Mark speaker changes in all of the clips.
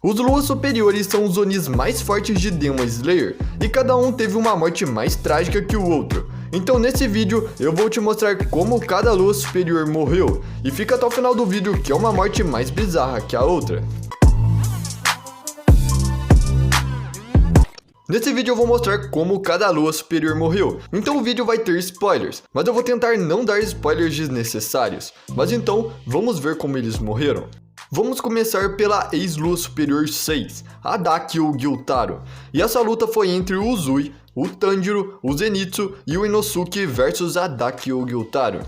Speaker 1: Os Luas Superiores são os Onis mais fortes de Demon Slayer, e cada um teve uma morte mais trágica que o outro. Então nesse vídeo eu vou te mostrar como cada Lua Superior morreu, e fica até o final do vídeo que é uma morte mais bizarra que a outra. Nesse vídeo eu vou mostrar como cada Lua Superior morreu, então o vídeo vai ter spoilers, mas eu vou tentar não dar spoilers desnecessários. Mas então, vamos ver como eles morreram. Vamos começar pela ex-Lua Superior 6, a Daki ou Gyutaro. E essa luta foi entre o Uzui, o Tanjiro, o Zenitsu e o Inosuke versus a Daki ou Gyutaro.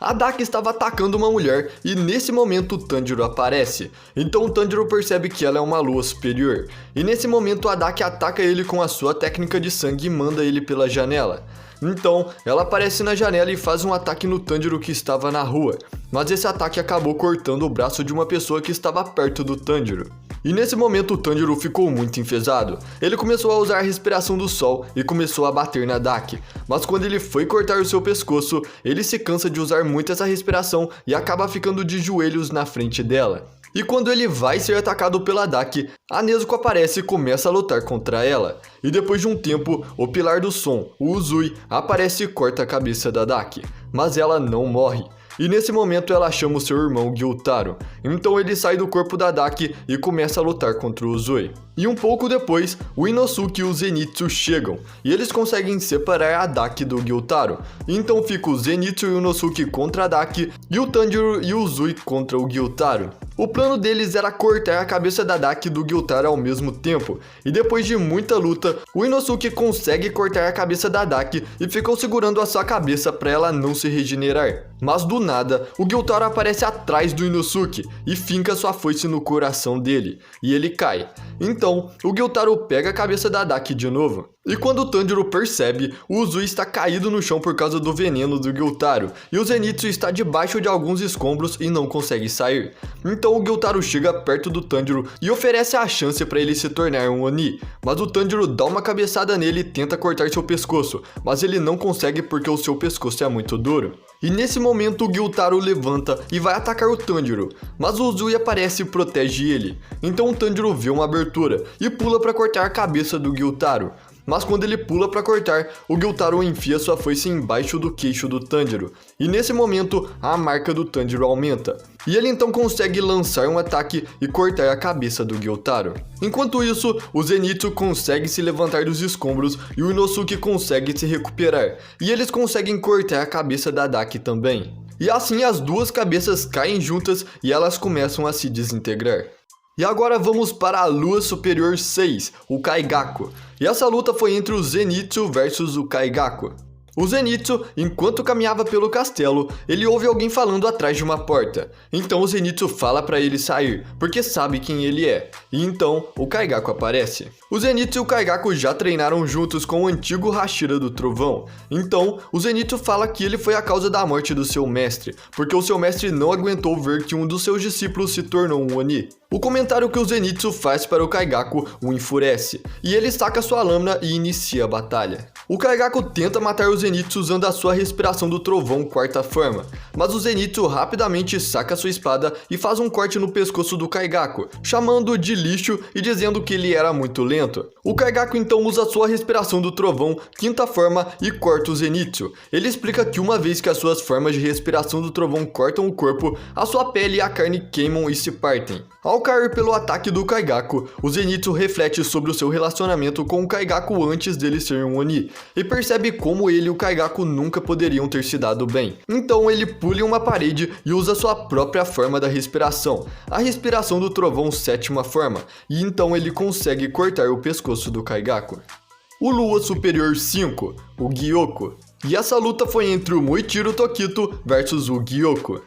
Speaker 1: A Daki estava atacando uma mulher e nesse momento o Tanjiro aparece. Então o Tanjiro percebe que ela é uma Lua Superior. E nesse momento a Daki ataca ele com a sua técnica de sangue e manda ele pela janela. Então, ela aparece na janela e faz um ataque no Tanjiro que estava na rua, mas esse ataque acabou cortando o braço de uma pessoa que estava perto do Tanjiro. E nesse momento o Tanjiro ficou muito enfesado. Ele começou a usar a respiração do sol e começou a bater na Daki, mas quando ele foi cortar o seu pescoço, ele se cansa de usar muito essa respiração e acaba ficando de joelhos na frente dela. E quando ele vai ser atacado pela Daki, a Nezuko aparece e começa a lutar contra ela. E depois de um tempo, o Pilar do Som, o Uzui, aparece e corta a cabeça da Daki, mas ela não morre. E nesse momento ela chama o seu irmão Gyutaro, então ele sai do corpo da Daki e começa a lutar contra o Uzui. E um pouco depois, o Inosuke e o Zenitsu chegam, e eles conseguem separar a Daki do Gyutaro. Então fica o Zenitsu e o Inosuke contra a Daki, e o Tanjiro e o Uzui contra o Gyutaro. O plano deles era cortar a cabeça da Daki e do Gyutaro ao mesmo tempo, e depois de muita luta, o Inosuke consegue cortar a cabeça da Daki e ficou segurando a sua cabeça para ela não se regenerar. Mas do nada, o Gyutaro aparece atrás do Inosuke e finca sua foice no coração dele, e ele cai. Então, o Gyutaro pega a cabeça da Daki de novo. E quando o Tanjiro percebe, o Uzui está caído no chão por causa do veneno do Gyutaro, e o Zenitsu está debaixo de alguns escombros e não consegue sair. Então o Gyutaro chega perto do Tanjiro e oferece a chance para ele se tornar um Oni, mas o Tanjiro dá uma cabeçada nele e tenta cortar seu pescoço, mas ele não consegue porque o seu pescoço é muito duro. E nesse momento o Gyutaro levanta e vai atacar o Tanjiro, mas o Uzui aparece e protege ele. Então o Tanjiro vê uma abertura e pula para cortar a cabeça do Gyutaro. Mas quando ele pula para cortar, o Gyutaro enfia sua foice embaixo do queixo do Tanjiro. E nesse momento, a marca do Tanjiro aumenta. E ele então consegue lançar um ataque e cortar a cabeça do Gyutaro. Enquanto isso, o Zenitsu consegue se levantar dos escombros e o Inosuke consegue se recuperar. E eles conseguem cortar a cabeça da Daki também. E assim as duas cabeças caem juntas e elas começam a se desintegrar. E agora vamos para a Lua Superior 6, o Kaigaku. E essa luta foi entre o Zenitsu versus o Kaigaku. O Zenitsu, enquanto caminhava pelo castelo, ele ouve alguém falando atrás de uma porta. Então o Zenitsu fala para ele sair, porque sabe quem ele é. E então o Kaigaku aparece. O Zenitsu e o Kaigaku já treinaram juntos com o antigo Hashira do Trovão. Então o Zenitsu fala que ele foi a causa da morte do seu mestre, porque o seu mestre não aguentou ver que um dos seus discípulos se tornou um Oni. O comentário que o Zenitsu faz para o Kaigaku o enfurece, e ele saca sua lâmina e inicia a batalha. O Kaigaku tenta matar o Zenitsu usando a sua respiração do trovão quarta forma, mas o Zenitsu rapidamente saca sua espada e faz um corte no pescoço do Kaigaku, chamando-o de lixo e dizendo que ele era muito lento. O Kaigaku então usa a sua respiração do trovão quinta forma e corta o Zenitsu. Ele explica que uma vez que as suas formas de respiração do trovão cortam o corpo, a sua pele e a carne queimam e se partem. Ao cair pelo ataque do Kaigaku, o Zenitsu reflete sobre o seu relacionamento com o Kaigaku antes dele ser um Oni, e percebe como ele e o Kaigaku nunca poderiam ter se dado bem. Então ele pula em uma parede e usa sua própria forma da respiração, a respiração do trovão sétima forma, e então ele consegue cortar o pescoço do Kaigaku. O Lua Superior 5, o Gyoko. E essa luta foi entre o Muichiro Tokito versus o Gyoko.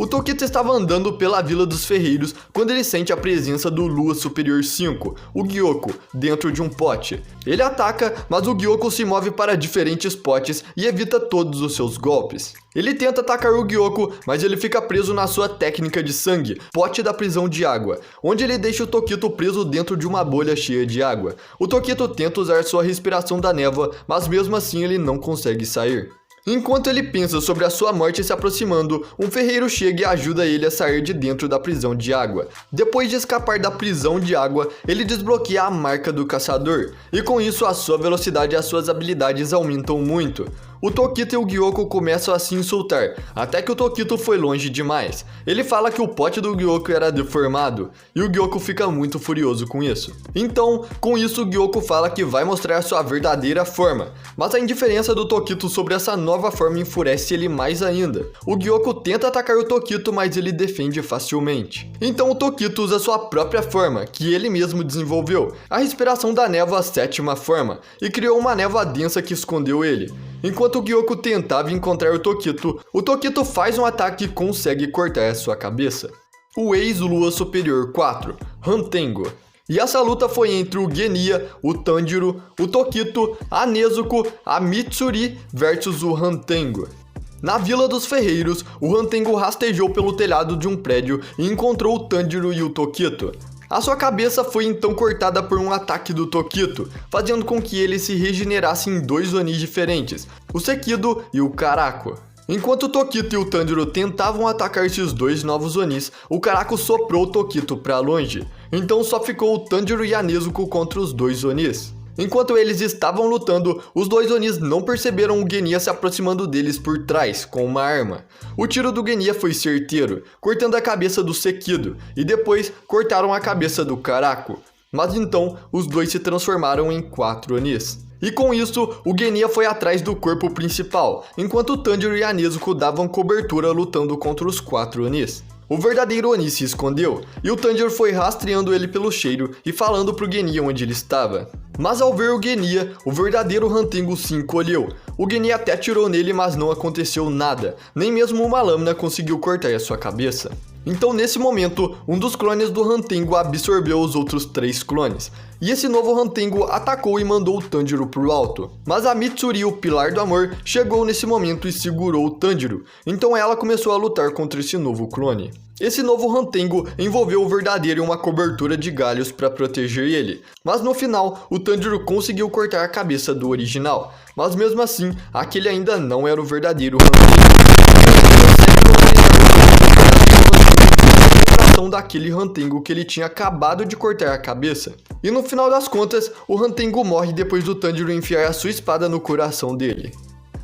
Speaker 1: O Tokito estava andando pela Vila dos Ferreiros quando ele sente a presença do Lua Superior 5, o Gyoko, dentro de um pote. Ele ataca, mas o Gyoko se move para diferentes potes e evita todos os seus golpes. Ele tenta atacar o Gyoko, mas ele fica preso na sua técnica de sangue, pote da prisão de água, onde ele deixa o Tokito preso dentro de uma bolha cheia de água. O Tokito tenta usar sua respiração da névoa, mas mesmo assim ele não consegue sair. Enquanto ele pensa sobre a sua morte se aproximando, um ferreiro chega e ajuda ele a sair de dentro da prisão de água. Depois de escapar da prisão de água, ele desbloqueia a marca do caçador, e com isso a sua velocidade e as suas habilidades aumentam muito. O Tokito e o Gyoko começam a se insultar, até que o Tokito foi longe demais. Ele fala que o pote do Gyoko era deformado, e o Gyoko fica muito furioso com isso. Então, com isso o Gyoko fala que vai mostrar sua verdadeira forma, mas a indiferença do Tokito sobre essa nova forma enfurece ele mais ainda. O Gyoko tenta atacar o Tokito, mas ele defende facilmente. Então o Tokito usa sua própria forma, que ele mesmo desenvolveu, a respiração da névoa sétima forma, e criou uma névoa densa que escondeu ele. Enquanto o Gyoko tentava encontrar o Tokito faz um ataque e consegue cortar a sua cabeça. O ex-Lua Superior 4, Hantengo. E essa luta foi entre o Genya, o Tanjiro, o Tokito, a Nezuko, a Mitsuri versus o Hantengo. Na Vila dos Ferreiros, o Hantengo rastejou pelo telhado de um prédio e encontrou o Tanjiro e o Tokito. A sua cabeça foi então cortada por um ataque do Tokito, fazendo com que ele se regenerasse em 2 Onis diferentes, o Sekido e o Karaku. Enquanto o Tokito e o Tanjiro tentavam atacar esses 2 novos Onis, o Karaku soprou o Tokito para longe, então só ficou o Tanjiro e a Nezuko contra os 2 Onis. Enquanto eles estavam lutando, os 2 Onis não perceberam o Genya se aproximando deles por trás, com uma arma. O tiro do Genya foi certeiro, cortando a cabeça do Sekido, e depois cortaram a cabeça do Karaku. Mas então, os dois se transformaram em 4 Onis. E com isso, o Genya foi atrás do corpo principal, enquanto o Tanjiro e a Nezuko davam cobertura lutando contra os 4 Onis. O verdadeiro Oni se escondeu, e o Tanjiro foi rastreando ele pelo cheiro e falando pro Genya onde ele estava. Mas ao ver o Genya, o verdadeiro Hantengo se encolheu. O Genya até atirou nele, mas não aconteceu nada, nem mesmo uma lâmina conseguiu cortar a sua cabeça. Então nesse momento, um dos clones do Hantengo absorveu os outros 3 clones, e esse novo Hantengo atacou e mandou o Tanjiro pro alto. Mas a Mitsuri, o Pilar do Amor, chegou nesse momento e segurou o Tanjiro, então ela começou a lutar contra esse novo clone. Esse novo Hantengo envolveu o verdadeiro em uma cobertura de galhos para proteger ele, mas no final o Tanjiro conseguiu cortar a cabeça do original, mas mesmo assim, aquele ainda não era o verdadeiro Hantengo. Daquele Hantengo que ele tinha acabado de cortar a cabeça. E no final das contas, o Hantengo morre depois do Tanjiro enfiar a sua espada no coração dele.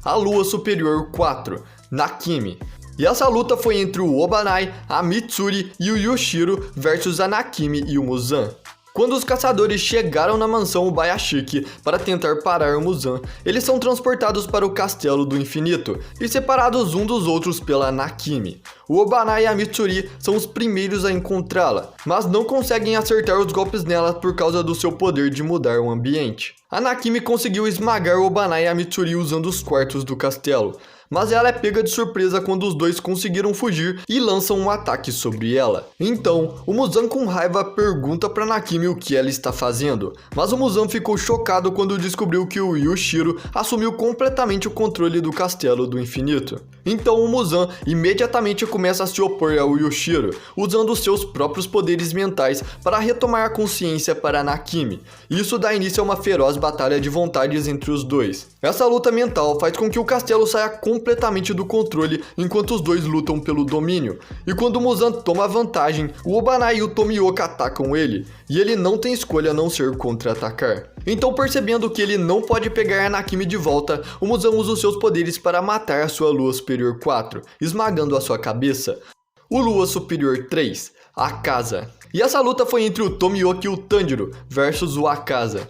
Speaker 1: A Lua Superior 4, Nakimi. E essa luta foi entre o Obanai, a Mitsuri e o Yushiro versus a Nakimi e o Muzan. Quando os caçadores chegaram na mansão Bayashiki para tentar parar o Muzan, eles são transportados para o Castelo do Infinito e separados um dos outros pela Nakimi. O Obanai e a Mitsuri são os primeiros a encontrá-la, mas não conseguem acertar os golpes nela por causa do seu poder de mudar o ambiente. A Nakimi conseguiu esmagar o Obanai e a Mitsuri usando os quartos do castelo, mas ela é pega de surpresa quando os dois conseguiram fugir e lançam um ataque sobre ela. Então, o Muzan com raiva pergunta para Nakimi o que ela está fazendo, mas o Muzan ficou chocado quando descobriu que o Yushiro assumiu completamente o controle do Castelo do Infinito. Então o Muzan imediatamente começa a se opor ao Yushiro, usando seus próprios poderes mentais para retomar a consciência para Nakimi. Isso dá início a uma feroz batalha de vontades entre os dois. Essa luta mental faz com que o castelo saia completamente do controle enquanto os dois lutam pelo domínio. E quando o Muzan toma vantagem, o Obanai e o Tomioka atacam ele, e ele não tem escolha a não ser contra-atacar. Então, percebendo que ele não pode pegar a Nakimi de volta, o Muzan usa os seus poderes para matar a sua Lua Superior 4, esmagando a sua cabeça. O Lua Superior 3, Akaza. E essa luta foi entre o Tomioka e o Tanjiro versus o Akaza.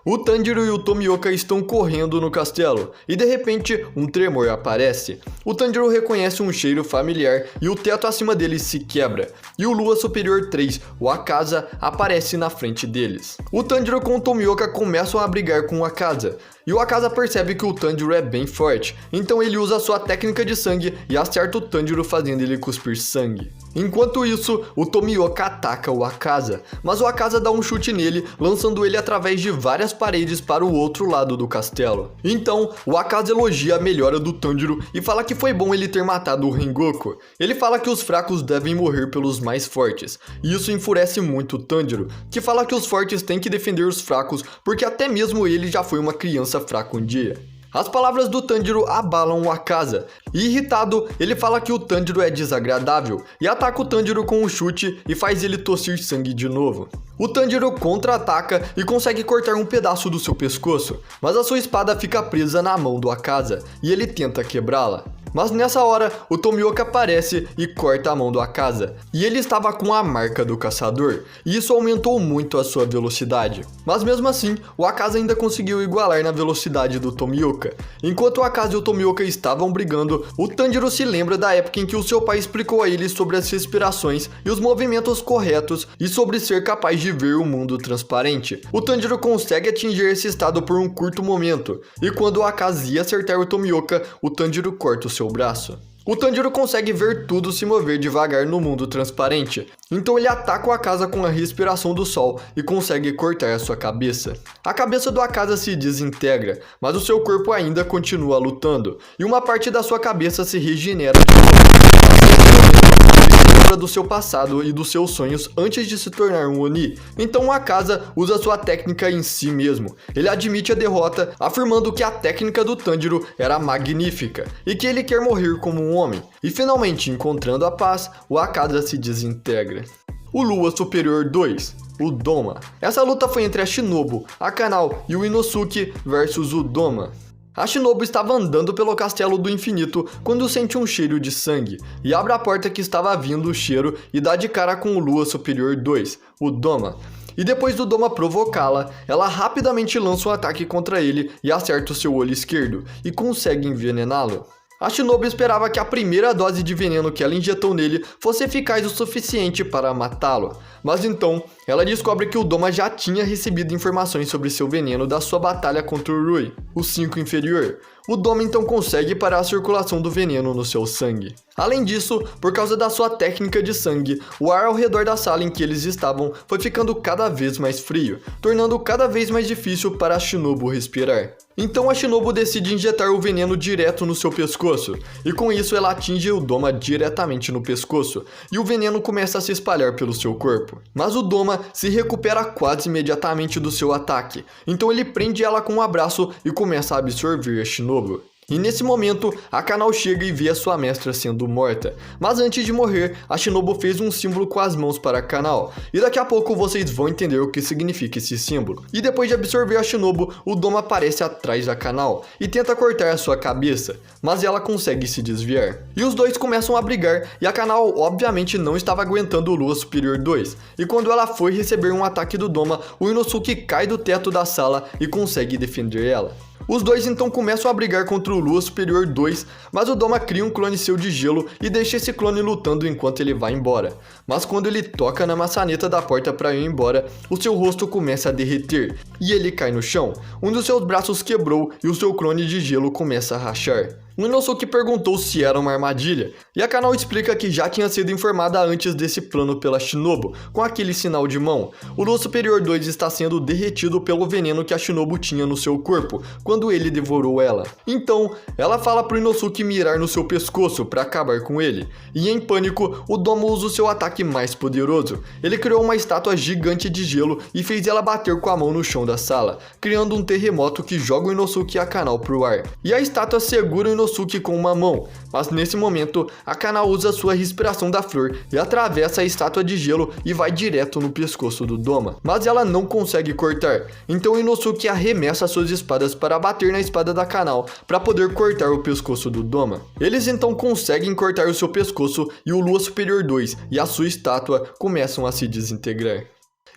Speaker 1: O Tanjiro e o Tomioka estão correndo no castelo, e de repente um tremor aparece. O Tanjiro reconhece um cheiro familiar e o teto acima deles se quebra, e o Lua Superior 3, o Akaza, aparece na frente deles. O Tanjiro com o Tomioka começam a brigar com o Akaza, e o Akaza percebe que o Tanjiro é bem forte, então ele usa sua técnica de sangue e acerta o Tanjiro fazendo ele cuspir sangue. Enquanto isso, o Tomioka ataca o Akaza, mas o Akaza dá um chute nele, lançando ele através de várias paredes para o outro lado do castelo. Então, o Akaza elogia a melhora do Tanjiro e fala que foi bom ele ter matado o Rengoku. Ele fala que os fracos devem morrer pelos mais fortes, e isso enfurece muito o Tanjiro, que fala que os fortes têm que defender os fracos porque até mesmo ele já foi uma criança fraca um dia. As palavras do Tanjiro abalam o Akaza, e irritado, ele fala que o Tanjiro é desagradável, e ataca o Tanjiro com um chute e faz ele tossir sangue de novo. O Tanjiro contra-ataca e consegue cortar um pedaço do seu pescoço, mas a sua espada fica presa na mão do Akaza, e ele tenta quebrá-la. Mas nessa hora, o Tomioka aparece e corta a mão do Akaza, e ele estava com a marca do caçador, e isso aumentou muito a sua velocidade. Mas mesmo assim, o Akaza ainda conseguiu igualar na velocidade do Tomioka. Enquanto o Akaza e o Tomioka estavam brigando, o Tanjiro se lembra da época em que o seu pai explicou a ele sobre as respirações e os movimentos corretos e sobre ser capaz de ver o mundo transparente. O Tanjiro consegue atingir esse estado por um curto momento, e quando o Akaza ia acertar o Tomioka, o Tanjiro corta o seu braço. O Tanjiro consegue ver tudo se mover devagar no mundo transparente, então ele ataca o Akaza com a respiração do sol e consegue cortar a sua cabeça. A cabeça do Akaza se desintegra, mas o seu corpo ainda continua lutando, e uma parte da sua cabeça se regenera de novo. Do seu passado e dos seus sonhos antes de se tornar um Oni. Então o Akaza usa sua técnica em si mesmo. Ele admite a derrota, afirmando que a técnica do Tanjiro era magnífica e que ele quer morrer como um homem. E finalmente, encontrando a paz, o Akaza se desintegra. O Lua Superior 2, o Doma. Essa luta foi entre a Shinobu, a Kanao e o Inosuke versus o Doma. A Shinobu estava andando pelo Castelo do Infinito quando sente um cheiro de sangue, e abre a porta que estava vindo o cheiro e dá de cara com o Lua Superior 2, o Doma. E depois do Doma provocá-la, ela rapidamente lança um ataque contra ele e acerta o seu olho esquerdo, e consegue envenená-lo. A Shinobu esperava que a primeira dose de veneno que ela injetou nele fosse eficaz o suficiente para matá-lo. Mas então, ela descobre que o Doma já tinha recebido informações sobre seu veneno da sua batalha contra o Rui, o 5 inferior. O Doma então consegue parar a circulação do veneno no seu sangue. Além disso, por causa da sua técnica de sangue, o ar ao redor da sala em que eles estavam foi ficando cada vez mais frio, tornando cada vez mais difícil para a Shinobu respirar. Então a Shinobu decide injetar o veneno direto no seu pescoço, e com isso ela atinge o Doma diretamente no pescoço, e o veneno começa a se espalhar pelo seu corpo. Mas o Doma se recupera quase imediatamente do seu ataque, então ele prende ela com um abraço e começa a absorver a Shinobu. E nesse momento, a Kanao chega e vê a sua mestra sendo morta. Mas antes de morrer, a Shinobu fez um símbolo com as mãos para a Kanao. E daqui a pouco vocês vão entender o que significa esse símbolo. E depois de absorver a Shinobu, o Doma aparece atrás da Kanao e tenta cortar a sua cabeça, mas ela consegue se desviar. E os dois começam a brigar, e a Kanao obviamente não estava aguentando o Lua Superior 2. E quando ela foi receber um ataque do Doma, o Inosuke cai do teto da sala e consegue defender ela. Os dois então começam a brigar contra o Lua Superior 2, mas o Doma cria um clone seu de gelo e deixa esse clone lutando enquanto ele vai embora. Mas quando ele toca na maçaneta da porta para ir embora, o seu rosto começa a derreter e ele cai no chão. Um dos seus braços quebrou e o seu clone de gelo começa a rachar. O Inosuke perguntou se era uma armadilha, e a Kanao explica que já tinha sido informada antes desse plano pela Shinobu, com aquele sinal de mão. O Lua Superior 2 está sendo derretido pelo veneno que a Shinobu tinha no seu corpo, quando ele devorou ela. Então, ela fala pro Inosuke mirar no seu pescoço para acabar com ele, e em pânico, o Doma usa o seu ataque mais poderoso. Ele criou uma estátua gigante de gelo e fez ela bater com a mão no chão da sala, criando um terremoto que joga o Inosuke e a Kanao pro ar. E a estátua segura o Inosuke com uma mão, mas nesse momento a Kanao usa sua respiração da flor e atravessa a estátua de gelo e vai direto no pescoço do Doma, mas ela não consegue cortar, então Inosuke arremessa suas espadas para bater na espada da Kanao para poder cortar o pescoço do Doma. Eles então conseguem cortar o seu pescoço e o Lua Superior 2 e a sua estátua começam a se desintegrar.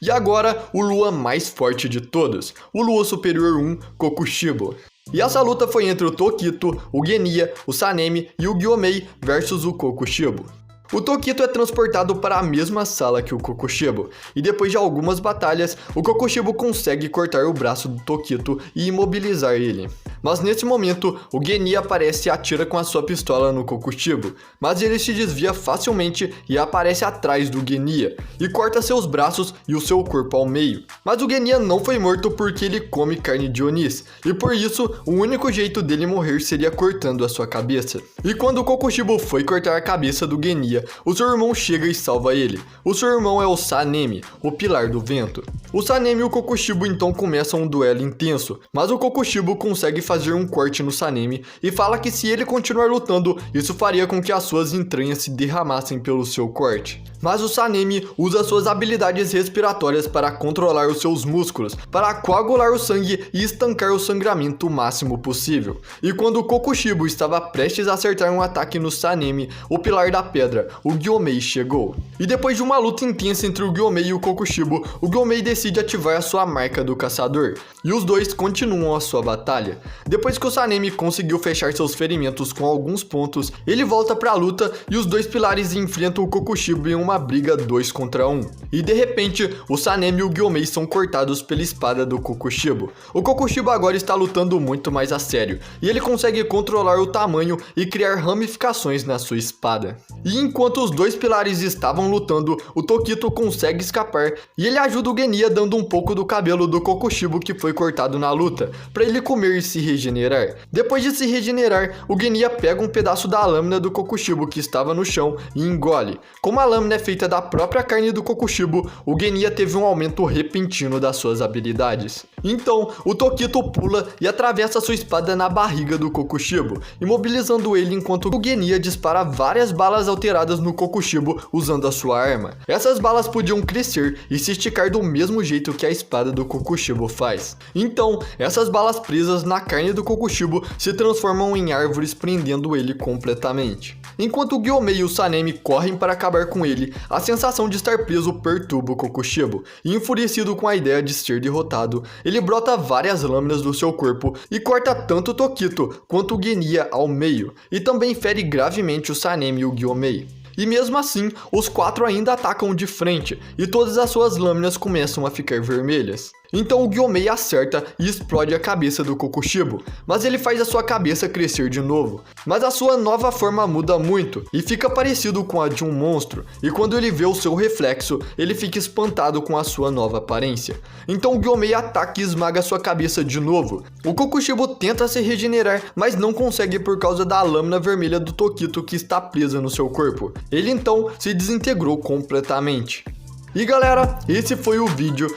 Speaker 1: E agora, o Lua mais forte de todos, o Lua Superior 1, Kokushibo. E essa luta foi entre o Tokito, o Genya, o Sanemi e o Gyomei versus o Kokushibo. O Tokito é transportado para a mesma sala que o Kokushibo, e depois de algumas batalhas, o Kokushibo consegue cortar o braço do Tokito e imobilizar ele. Mas nesse momento, o Genya aparece e atira com a sua pistola no Kokushibo, mas ele se desvia facilmente e aparece atrás do Genya, e corta seus braços e o seu corpo ao meio. Mas o Genya não foi morto porque ele come carne de Onis, e por isso, o único jeito dele morrer seria cortando a sua cabeça. E quando o Kokushibo foi cortar a cabeça do Genya, o seu irmão chega e salva ele. O seu irmão é o Sanemi, o Pilar do Vento. O Sanemi e o Kokushibo então começam um duelo intenso, mas o Kokushibo consegue fazer um corte no Sanemi e fala que se ele continuar lutando, isso faria com que as suas entranhas se derramassem pelo seu corte. Mas o Sanemi usa suas habilidades respiratórias para controlar os seus músculos, para coagular o sangue e estancar o sangramento o máximo possível. E quando o Kokushibo estava prestes a acertar um ataque no Sanemi, o Pilar da Pedra, o Gyomei, chegou. E depois de uma luta intensa entre o Gyomei e o Kokushibo, o Gyomei decide ativar a sua marca do caçador, e os dois continuam a sua batalha. Depois que o Sanemi conseguiu fechar seus ferimentos com alguns pontos, ele volta para a luta e os dois pilares enfrentam o Kokushibo em uma briga 2 contra 1. E de repente, o Sanemi e o Gyomei são cortados pela espada do Kokushibo. O Kokushibo agora está lutando muito mais a sério, e ele consegue controlar o tamanho e criar ramificações na sua espada. E enquanto os dois pilares estavam lutando, o Tokito consegue escapar e ele ajuda o Genya dando um pouco do cabelo do Kokushibo que foi cortado na luta, para ele comer e se regenerar. Depois de se regenerar, o Genya pega um pedaço da lâmina do Kokushibo que estava no chão e engole. Como a lâmina é feita da própria carne do Kokushibo, o Genya teve um aumento repentino das suas habilidades. Então, o Tokito pula e atravessa sua espada na barriga do Kokushibo, imobilizando ele enquanto o Genya dispara várias balas alteradas no Kokushibo usando a sua arma. Essas balas podiam crescer e se esticar do mesmo jeito que a espada do Kokushibo faz. Então, essas balas presas na carne do Kokushibo se transformam em árvores prendendo ele completamente. Enquanto o Gyomei e o Sanemi correm para acabar com ele, a sensação de estar preso perturba o Kokushibo, e enfurecido com a ideia de ser derrotado, ele brota várias lâminas do seu corpo e corta tanto o Tokito quanto o Genya ao meio, e também fere gravemente o Sanemi e o Gyomei. E mesmo assim, os quatro ainda atacam de frente, e todas as suas lâminas começam a ficar vermelhas. Então o Gyomei acerta e explode a cabeça do Kokushibo, mas ele faz a sua cabeça crescer de novo. Mas a sua nova forma muda muito e fica parecido com a de um monstro, e quando ele vê o seu reflexo, ele fica espantado com a sua nova aparência. Então o Gyomei ataca e esmaga sua cabeça de novo. O Kokushibo tenta se regenerar, mas não consegue por causa da lâmina vermelha do Tokito que está presa no seu corpo. Ele então se desintegrou completamente. E galera, esse foi o vídeo.